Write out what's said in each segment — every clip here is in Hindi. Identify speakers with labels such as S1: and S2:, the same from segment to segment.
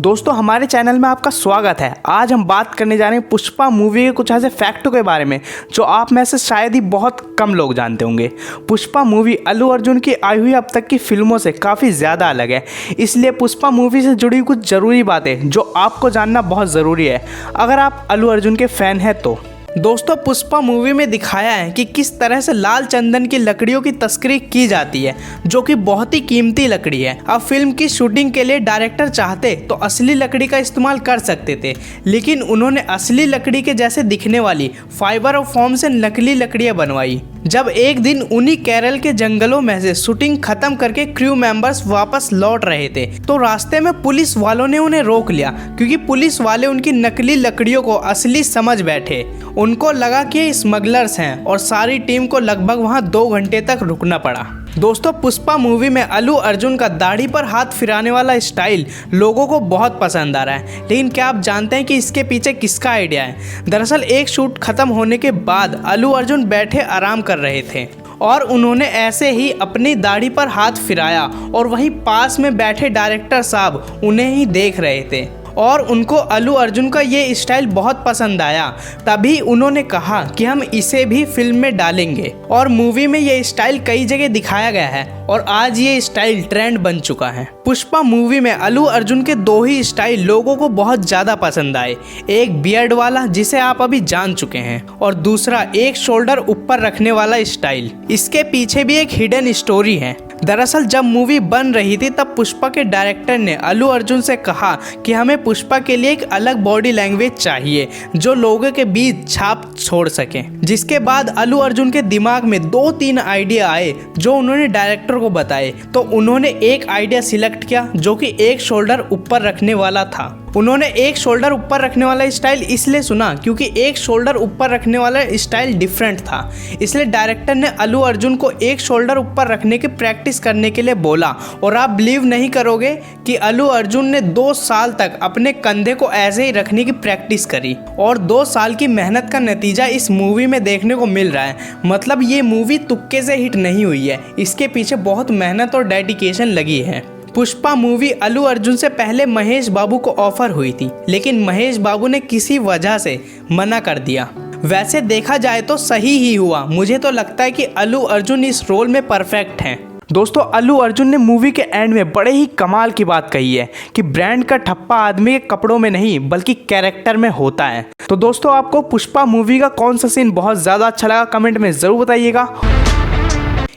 S1: दोस्तों हमारे चैनल में आपका स्वागत है। आज हम बात करने जा रहे हैं पुष्पा मूवी के कुछ ऐसे फैक्टों के बारे में जो आप में से शायद ही बहुत कम लोग जानते होंगे। पुष्पा मूवी अल्लू अर्जुन की आई हुई अब तक की फिल्मों से काफ़ी ज़्यादा अलग है, इसलिए पुष्पा मूवी से जुड़ी कुछ ज़रूरी बातें जो आपको जानना बहुत ज़रूरी है अगर आप अल्लू अर्जुन के फ़ैन हैं तो। दोस्तों पुष्पा मूवी में दिखाया है कि किस तरह से लाल चंदन की लकड़ियों की तस्करी की जाती है, जो कि बहुत ही कीमती लकड़ी है। अब फिल्म की शूटिंग के लिए डायरेक्टर चाहते तो असली लकड़ी का इस्तेमाल कर सकते थे, लेकिन उन्होंने असली लकड़ी के जैसे दिखने वाली फाइबर और फोम से नकली लकड़ियां बनवाई। जब एक दिन उन्हीं केरल के जंगलों में से शूटिंग खत्म करके क्रू मेंबर्स वापस लौट रहे थे तो रास्ते में पुलिस वालों ने उन्हें रोक लिया, क्योंकि पुलिस वाले उनकी नकली लकड़ियों को असली समझ बैठे। उनको लगा कि ये स्मगलर्स हैं और सारी टीम को लगभग वहां 2 घंटे तक रुकना पड़ा। दोस्तों पुष्पा मूवी में अल्लू अर्जुन का दाढ़ी पर हाथ फिराने वाला स्टाइल लोगों को बहुत पसंद आ रहा है, लेकिन क्या आप जानते हैं कि इसके पीछे किसका आइडिया है? दरअसल एक शूट खत्म होने के बाद अल्लू अर्जुन बैठे आराम कर रहे थे और उन्होंने ऐसे ही अपनी दाढ़ी पर हाथ फिराया और वहीं पास में बैठे डायरेक्टर साहब उन्हें ही देख रहे थे और उनको अल्लू अर्जुन का ये स्टाइल बहुत पसंद आया। तभी उन्होंने कहा कि हम इसे भी फिल्म में डालेंगे और मूवी में ये स्टाइल कई जगह दिखाया गया है और आज ये स्टाइल ट्रेंड बन चुका है। पुष्पा मूवी में अल्लू अर्जुन के 2 ही स्टाइल लोगों को बहुत ज़्यादा पसंद आए, एक बियर्ड वाला जिसे आप अभी जान चुके हैं और दूसरा एक शोल्डर ऊपर रखने वाला स्टाइल। इसके पीछे भी एक हिडन स्टोरी है। दरअसल जब मूवी बन रही थी तब पुष्पा के डायरेक्टर ने अल्लू अर्जुन से कहा कि हमें पुष्पा के लिए एक अलग बॉडी लैंग्वेज चाहिए जो लोगों के बीच छाप छोड़ सके। जिसके बाद अल्लू अर्जुन के दिमाग में 2-3 आइडिया आए जो उन्होंने डायरेक्टर को बताए, तो उन्होंने एक आइडिया सिलेक्ट किया जो कि एक शोल्डर ऊपर रखने वाला था। उन्होंने एक शोल्डर ऊपर रखने वाला स्टाइल इसलिए चुना क्योंकि एक शोल्डर ऊपर रखने वाला स्टाइल डिफरेंट था, इसलिए डायरेक्टर ने अल्लू अर्जुन को एक शोल्डर ऊपर रखने की प्रैक्टिस करने के लिए बोला। और आप बिलीव नहीं करोगे कि अल्लू अर्जुन ने 2 साल तक अपने कंधे को ऐसे ही रखने की प्रैक्टिस करी और 2 साल की मेहनत का नतीजा इस मूवी में देखने को मिल रहा है। मतलब ये मूवी तुक्के से हिट नहीं हुई है, इसके पीछे बहुत मेहनत और डेडिकेशन लगी है। पुष्पा मूवी अल्लू अर्जुन से पहले महेश बाबू को ऑफर हुई थी, लेकिन महेश बाबू ने किसी वजह से मना कर दिया। वैसे देखा जाए तो सही ही हुआ, मुझे तो लगता है कि अल्लू अर्जुन इस रोल में परफेक्ट हैं। दोस्तों अल्लू अर्जुन ने मूवी के एंड में बड़े ही कमाल की बात कही है कि ब्रांड का ठप्पा आदमी के कपड़ों में नहीं बल्कि कैरेक्टर में होता है। तो दोस्तों आपको पुष्पा मूवी का कौन सा सीन बहुत ज़्यादा अच्छा लगा कमेंट में ज़रूर बताइएगा।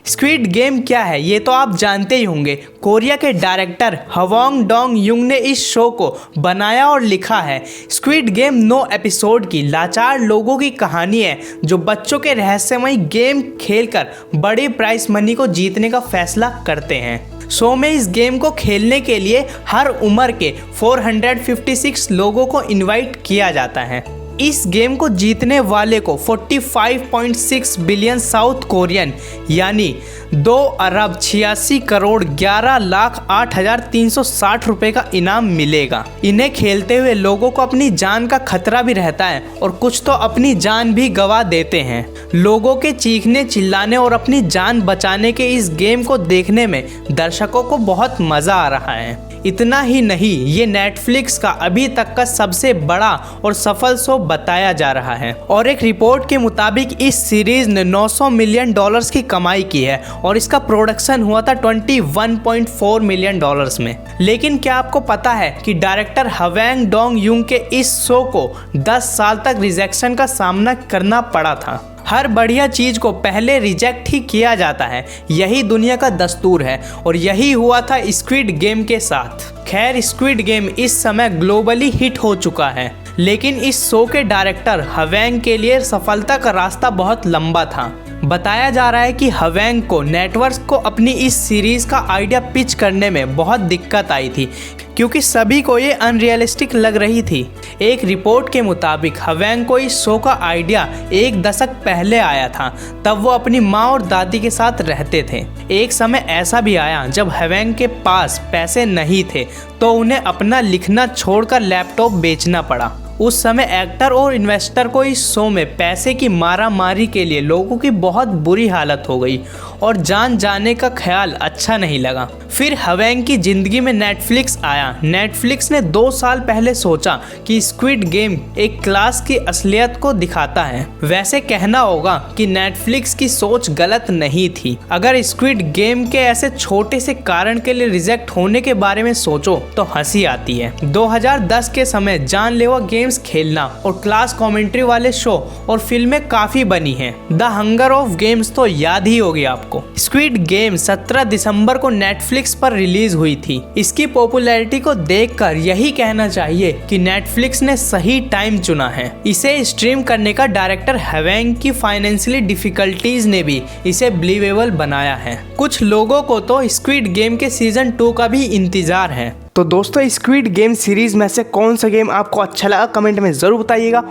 S1: स्क्विड गेम क्या है ये तो आप जानते ही होंगे। कोरिया के डायरेक्टर हवांग डोंग युंग ने इस शो को बनाया और लिखा है। स्क्विड गेम 9 एपिसोड की लाचार लोगों की कहानी है जो बच्चों के रहस्यमयी गेम खेलकर बड़ी प्राइस मनी को जीतने का फैसला करते हैं। शो में इस गेम को खेलने के लिए हर उम्र के 456 लोगों को इनवाइट किया जाता है। इस गेम को जीतने वाले को 45.6 बिलियन साउथ कोरियन यानी 2 अरब 86 करोड़ 11 लाख 8,360 रुपए का इनाम मिलेगा। इन्हें खेलते हुए लोगों को अपनी जान का खतरा भी रहता है और कुछ तो अपनी जान भी गंवा देते हैं। लोगों के चीखने चिल्लाने और अपनी जान बचाने के इस गेम को देखने में दर्शकों को बहुत मज़ा आ रहा है। इतना ही नहीं, ये नेटफ्लिक्स का अभी तक का सबसे बड़ा और सफल शो बताया जा रहा है और एक रिपोर्ट के मुताबिक इस सीरीज ने $900 मिलियन की कमाई की है और इसका प्रोडक्शन हुआ था $21.4 मिलियन में। लेकिन क्या आपको पता है कि डायरेक्टर हवांग डोंग युंग के इस शो को 10 साल तक रिजेक्शन का सामना करना पड़ा था। हर बढ़िया चीज़ को पहले रिजेक्ट ही किया जाता है, यही दुनिया का दस्तूर है और यही हुआ था स्क्विड गेम के साथ। खैर स्क्विड गेम इस समय ग्लोबली हिट हो चुका है, लेकिन इस शो के डायरेक्टर हवांग के लिए सफलता का रास्ता बहुत लंबा था। बताया जा रहा है कि हवांग को नेटवर्क को अपनी इस सीरीज़ का आइडिया पिच करने में बहुत दिक्कत आई थी क्योंकि सभी को ये अनरियलिस्टिक लग रही थी। एक रिपोर्ट के मुताबिक हवांग को इस शो का आइडिया 1 दशक पहले आया था, तब वो अपनी माँ और दादी के साथ रहते थे। एक समय ऐसा भी आया जब हवांग के पास पैसे नहीं थे तो उन्हें अपना लिखना छोड़कर लैपटॉप बेचना पड़ा उस समय एक्टर और इन्वेस्टर को इस शो में पैसे की मारामारी के लिए लोगों की बहुत बुरी हालत हो गई और जान जाने का ख्याल अच्छा नहीं लगा। फिर हवेंग की जिंदगी में नेटफ्लिक्स आया। नेटफ्लिक्स ने 2 साल पहले सोचा कि स्क्विड गेम एक क्लास की असलियत को दिखाता है। वैसे कहना होगा कि नेटफ्लिक्स की सोच गलत नहीं थी। अगर स्क्विड गेम के ऐसे छोटे से कारण के लिए रिजेक्ट होने के बारे में सोचो तो हंसी आती है। 2010 के समय जानलेवा गेम्स खेलना और क्लास कमेंट्री वाले शो और फिल्में काफी बनी हैं। द हंगर ऑफ गेम्स तो याद ही होगी आपको। स्क्विड गेम 17 दिसंबर को नेटफ्लिक्स पर रिलीज हुई थी। इसकी पॉपुलैरिटी को देखकर यही कहना चाहिए कि नेटफ्लिक्स ने सही टाइम चुना है। इसे स्ट्रीम करने का डायरेक्टर हवेंग की फाइनेंशियली डिफिकल्टीज ने भी इसे बिलीवेबल बनाया है। कुछ लोगों को तो स्क्विड गेम के सीजन 2 का भी इंतजार है। तो दोस्तों, स्क्विड गेम सीरीज में से कौन सा गेम आपको अच्छा लगा कमेंट में जरूर बताइएगा।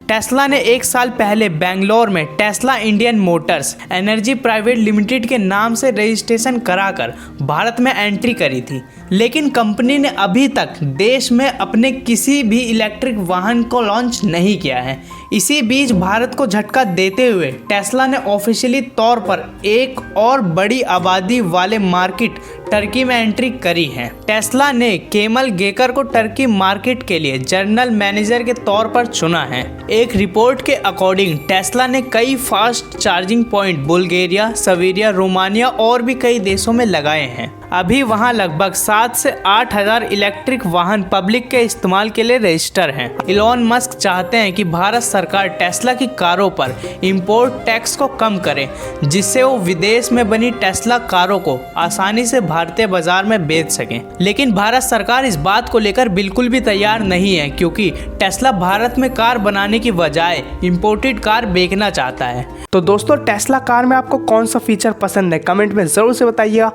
S1: टेस्ला ने 1 साल पहले बेंगलोर में Tesla Indian Motors energy private limited के नाम से रजिस्ट्रेशन कराकर भारत में एंट्री करी थी, लेकिन कंपनी ने अभी तक देश में अपने किसी भी इलेक्ट्रिक वाहन को लॉन्च नहीं किया है। इसी बीच भारत को झटका देते हुए टेस्ला ने ऑफिशियली तौर पर एक और बड़ी आबादी वाले मार्केट टर्की में एंट्री करी है। टेस्ला ने केमल गेकर को टर्की मार्केट के लिए जनरल मैनेजर के तौर पर चुना है। एक रिपोर्ट के अकॉर्डिंग टेस्ला ने कई fast charging point Bulgaria, Serbia, Romania और भी कई देशों में लगाए हैं। अभी वहां लगभग 7 से 8 हजार इलेक्ट्रिक वाहन पब्लिक के इस्तेमाल के लिए रजिस्टर हैं। इलॉन मस्क चाहते हैं कि भारत सरकार टेस्ला की कारों पर इंपोर्ट टैक्स को कम करे, जिससे वो विदेश में बनी टेस्ला कारों को आसानी से भारतीय बाजार में बेच सकें। लेकिन भारत सरकार इस बात को लेकर बिल्कुल भी तैयार नहीं है, क्योंकि टेस्ला भारत में कार बनाने की बजाय इंपोर्टेड कार बेचना चाहता है। तो दोस्तों, टेस्ला कार में आपको कौन सा फीचर पसंद है कमेंट में जरूर से बताइएगा।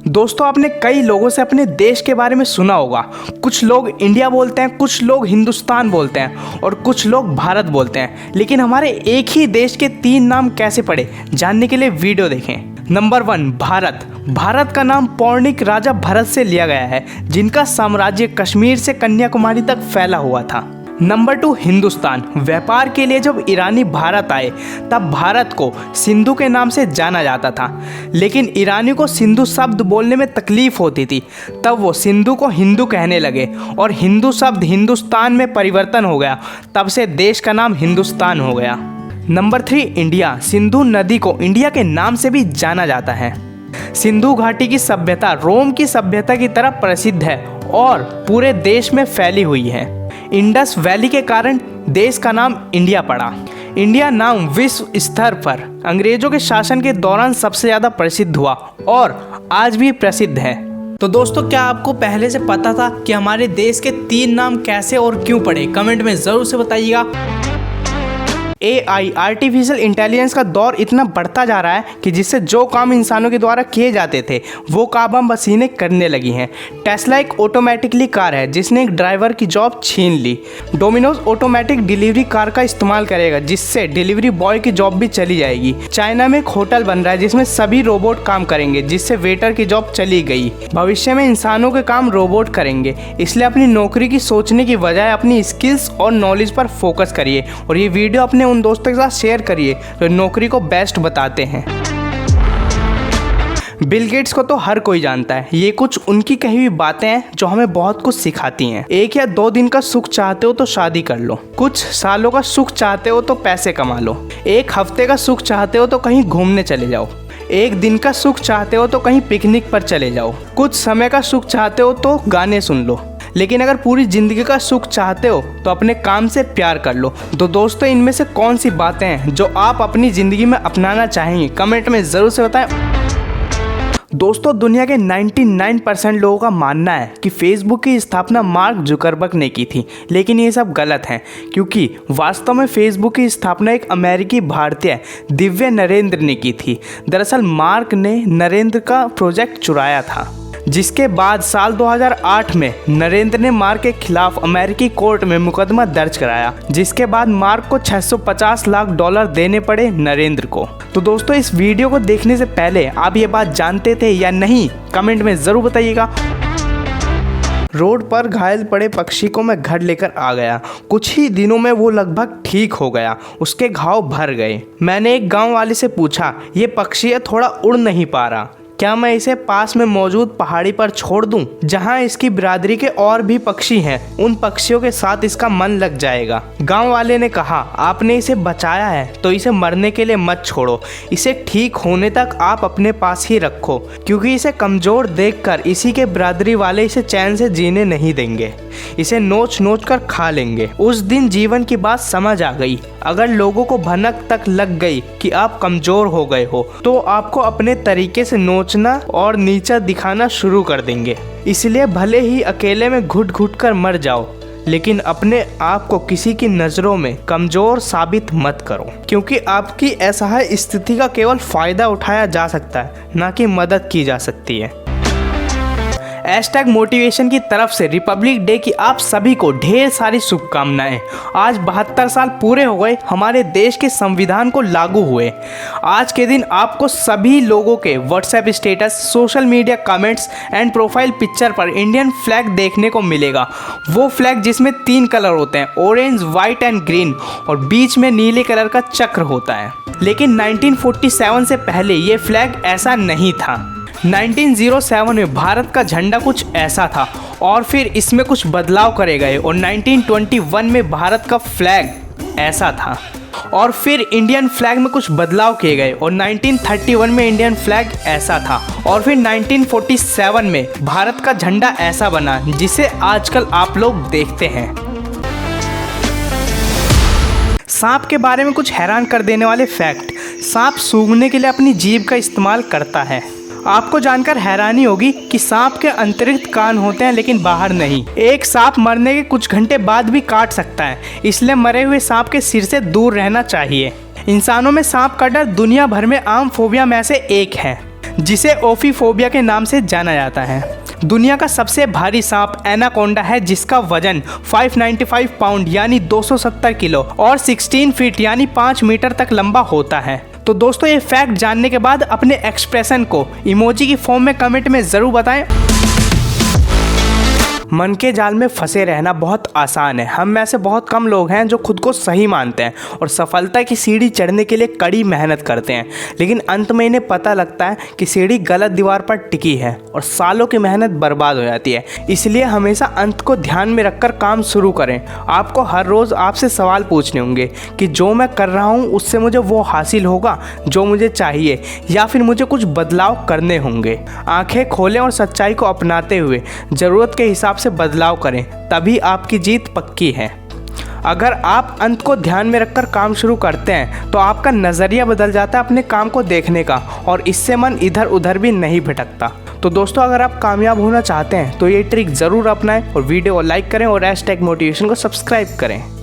S1: दोस्तों, आपने कई लोगों से अपने देश के बारे में सुना होगा। कुछ लोग इंडिया बोलते हैं, कुछ लोग हिंदुस्तान बोलते हैं और कुछ लोग भारत बोलते हैं। लेकिन हमारे एक ही देश के 3 नाम कैसे पड़े, जानने के लिए वीडियो देखें। नंबर 1, भारत। भारत का नाम पौराणिक राजा भरत से लिया गया है, जिनका साम्राज्य कश्मीर से कन्याकुमारी तक फैला हुआ था। नंबर 2, हिंदुस्तान। व्यापार के लिए जब ईरानी भारत आए तब भारत को सिंधु के नाम से जाना जाता था, लेकिन ईरानी को सिंधु शब्द बोलने में तकलीफ होती थी, तब वो सिंधु को हिंदू कहने लगे और हिंदू शब्द हिंदुस्तान में परिवर्तन हो गया। तब से देश का नाम हिंदुस्तान हो गया। Number 3, India. सिंधु नदी को इंडिया के नाम से भी जाना जाता है। सिंधु घाटी की सभ्यता रोम की सभ्यता की तरह प्रसिद्ध है और पूरे देश में फैली हुई है। इंडस वैली के कारण देश का नाम इंडिया पड़ा। इंडिया नाम विश्व स्तर पर अंग्रेजों के शासन के दौरान सबसे ज़्यादा प्रसिद्ध हुआ और आज भी प्रसिद्ध है। तो दोस्तों, क्या आपको पहले से पता था कि हमारे देश के 3 नाम कैसे और क्यों पड़े? कमेंट में ज़रूर से बताइएगा। AI आर्टिफिशियल इंटेलिजेंस का दौर इतना बढ़ता जा रहा है कि जिससे जो काम इंसानों के द्वारा किए जाते थे वो काम अब मशीनें करने लगी हैं। टेस्ला एक ऑटोमेटिकली कार है जिसने एक ड्राइवर की जॉब छीन ली। डोमिनोज ऑटोमेटिक डिलीवरी कार का इस्तेमाल करेगा, जिससे डिलीवरी बॉय की जॉब भी चली जाएगी। चाइना में एक होटल बन रहा है जिसमें सभी रोबोट काम करेंगे, जिससे वेटर की जॉब चली गई। भविष्य में इंसानों के काम रोबोट करेंगे, इसलिए अपनी नौकरी की सोचने की बजाय अपनी स्किल्स और नॉलेज पर फोकस करिए और ये वीडियो अपने उन दोस्तों के साथ शेयर करिए जो नौकरी को बेस्ट बताते हैं। बिल गेट्स को तो हर कोई जानता है। ये कुछ उनकी कही हुई बातें हैं जो हमें बहुत कुछ सिखाती हैं। 1 या 2 दिन का सुख चाहते हो तो शादी कर लो, कुछ सालों का सुख चाहते हो तो पैसे कमा लो, 1 हफ्ते का सुख चाहते हो तो कहीं घूमने चले जाओ, 1 दिन का सुख चाहते हो तो कहीं पिकनिक पर चले जाओ, कुछ समय का सुख चाहते हो तो गाने सुन लो, लेकिन अगर पूरी जिंदगी का सुख चाहते हो तो अपने काम से प्यार कर लो। तो दोस्तों, इनमें से कौन सी बातें हैं जो आप अपनी ज़िंदगी में अपनाना चाहेंगे कमेंट में ज़रूर से बताएं। दोस्तों, दुनिया के 99% लोगों का मानना है कि फेसबुक की स्थापना मार्क जुकरबर्ग ने की थी, लेकिन ये सब गलत है, क्योंकि वास्तव में फेसबुक की स्थापना एक अमेरिकी भारतीय दिव्या नरेंद्र ने की थी। दरअसल मार्क ने नरेंद्र का प्रोजेक्ट चुराया था, जिसके बाद साल 2008 में नरेंद्र ने मार्क के खिलाफ अमेरिकी कोर्ट में मुकदमा दर्ज कराया, जिसके बाद मार्क को $650 लाख देने पड़े नरेंद्र को। तो दोस्तों, इस वीडियो को देखने से पहले आप ये बात जानते थे या नहीं कमेंट में ज़रूर बताइएगा। रोड पर घायल पड़े पक्षी को मैं घर लेकर आ गया। कुछ ही दिनों में वो लगभग ठीक हो गया, उसके घाव भर गए। मैंने एक गांव वाले से पूछा, ये पक्षी है, थोड़ा उड़ नहीं पा रहा, क्या मैं इसे पास में मौजूद पहाड़ी पर छोड़ दूं, जहां इसकी बिरादरी के और भी पक्षी हैं, उन पक्षियों के साथ इसका मन लग जाएगा। गांव वाले ने कहा, आपने इसे बचाया है तो इसे मरने के लिए मत छोड़ो, इसे ठीक होने तक आप अपने पास ही रखो, क्योंकि इसे कमजोर देखकर इसी के बिरादरी वाले इसे चैन से जीने नहीं देंगे, इसे नोच नोच कर खा लेंगे। उस दिन जीवन की बात समझ आ गई। अगर लोगों को भनक तक लग गई कि आप कमजोर हो गए हो तो आपको अपने तरीके से नोचना और नीचा दिखाना शुरू कर देंगे। इसलिए भले ही अकेले में घुट घुट कर मर जाओ, लेकिन अपने आप को किसी की नज़रों में कमज़ोर साबित मत करो, क्योंकि आपकी असहाय स्थिति का केवल फ़ायदा उठाया जा सकता है, ना कि मदद की जा सकती है। #मोटिवेशन की तरफ से रिपब्लिक डे की आप सभी को ढेर सारी शुभकामनाएं। आज 72 साल पूरे हो गए हमारे देश के संविधान को लागू हुए। आज के दिन आपको सभी लोगों के WhatsApp status, social media comments and profile picture पर इंडियन फ्लैग देखने को मिलेगा। वो फ्लैग जिसमें 3 कलर होते हैं, ऑरेंज, वाइट एंड ग्रीन, और बीच में नीले कलर का चक्र होता है। लेकिन 1947 से पहले ये फ्लैग ऐसा नहीं था। 1907 में भारत का झंडा कुछ ऐसा था और फिर इसमें कुछ बदलाव करे गए, और 1921 में भारत का फ्लैग ऐसा था और फिर इंडियन फ्लैग में कुछ बदलाव किए गए, और 1931 में इंडियन फ्लैग ऐसा था और फिर 1947 में भारत का झंडा ऐसा बना जिसे आजकल आप लोग देखते हैं। सांप के बारे में कुछ हैरान कर देने वाले फैक्ट। सांप सूंघने के लिए अपनी जीभ का इस्तेमाल करता है। आपको जानकर हैरानी होगी कि सांप के अतिरिक्त कान होते हैं लेकिन बाहर नहीं। एक सांप मरने के कुछ घंटे बाद भी काट सकता है, इसलिए मरे हुए सांप के सिर से दूर रहना चाहिए। इंसानों में सांप का डर दुनिया भर में आम फोबिया में से एक है, जिसे ओफीफोबिया के नाम से जाना जाता है। दुनिया का सबसे भारी सांप एनाकोंडा है, जिसका वजन 595 पाउंड यानी 270 किलो और 16 फीट यानी 5 मीटर तक लंबा होता है। तो दोस्तों, ये फैक्ट जानने के बाद अपने एक्सप्रेशन को इमोजी की फॉर्म में कमेंट में ज़रूर बताएं। मन के जाल में फंसे रहना बहुत आसान है। हम में से बहुत कम लोग हैं जो खुद को सही मानते हैं और सफलता की सीढ़ी चढ़ने के लिए कड़ी मेहनत करते हैं, लेकिन अंत में इन्हें पता लगता है कि सीढ़ी गलत दीवार पर टिकी है और सालों की मेहनत बर्बाद हो जाती है। इसलिए हमेशा अंत को ध्यान में रखकर काम शुरू करें। आपको हर रोज़ आपसे सवाल पूछने होंगे कि जो मैं कर रहा हूँ उससे मुझे वो हासिल होगा जो मुझे चाहिए, या फिर मुझे कुछ बदलाव करने होंगे। आंखें खोलें और सच्चाई को अपनाते हुए ज़रूरत के हिसाब से बदलाव करें, तभी आपकी जीत पक्की है। अगर आप अंत को ध्यान में रखकर काम शुरू करते हैं तो आपका नज़रिया बदल जाता है अपने काम को देखने का, और इससे मन इधर उधर भी नहीं भटकता। तो दोस्तों, अगर आप कामयाब होना चाहते हैं तो ये ट्रिक ज़रूर अपनाएं और वीडियो को लाइक करें और #मोटिवेशन को सब्सक्राइब करें।